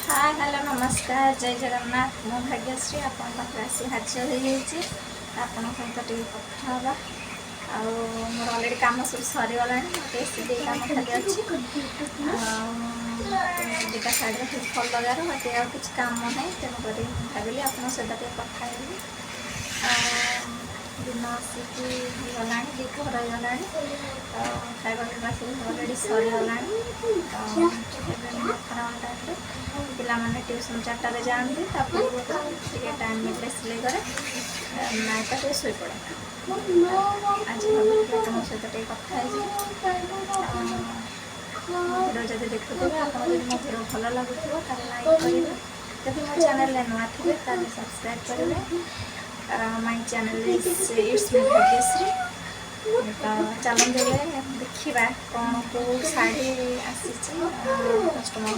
hi hello नमस्कार जय जगन्नाथ मो भाग्यश्री आपन पाखे आसी हाजिर हो आपन सहित टे कथा हाँ मोर अलरेडी कम सब सरीगला मत सीधे कम खाली अच्छी दुटा शाढ़ी फल लगार मत किसी कम ना तेणुक भाविली आप सहित कथा दिन आसिक गला दीपहर होगला खाଇବା ପିଇବା ସବୁ अलरेडी सरीगला खराब टाइम पिलाने ट्यूशन 4टारे जाती टाइम मिले सिलाई करे नाइटा टे शोई पड़े आज भाई तुम सहित कथा भिडियो जब देखुए आप मो भिडियो भल लगुव लाइक करेंगे जब मो चैनल नुआ थे सब्सक्राइब करेंगे my channel it's me Bhagyashree तो चलते देखा कौन को शाढ़ी आसी कस्टमर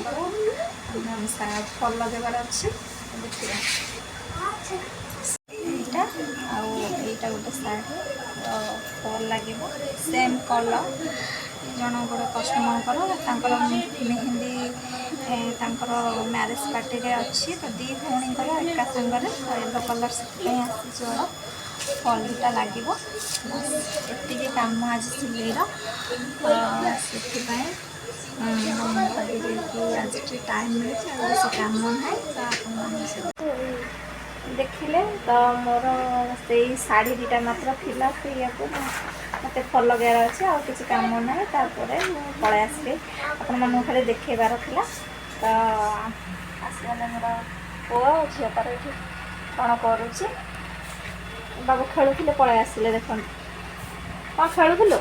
फल लगेबार अच्छे देखा यहाँ गोटे शाढ़ी फल लगे सेम कलर जन गोटे कस्टमर मेहंदी मैरेज पार्टी रे अच्छी तो दी भौणी एका सांगे येलो कलर से आसी फल दुटा लगे एति कम आज सिलेर से आज टाइम मिले से कम ना तो देखिले तो मोर से शाढ़ी दुटा मात्र थिला से मत फल लगार अच्छे आ कि कम ना पलि आसली आपण मन खाली देखेबार था तो आसगले मोर पुआ झील तार ये कौन करुच्ची बाबू खेलुले पलि आसिले देख कौन खेलुल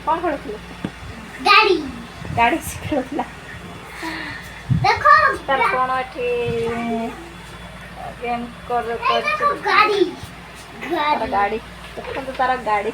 कौन खेलुल गाड़ी गाड़ी से खेलुला देखो तार कौन ये गेम कर गाड़ी गाड़ी देखो तार गाड़ी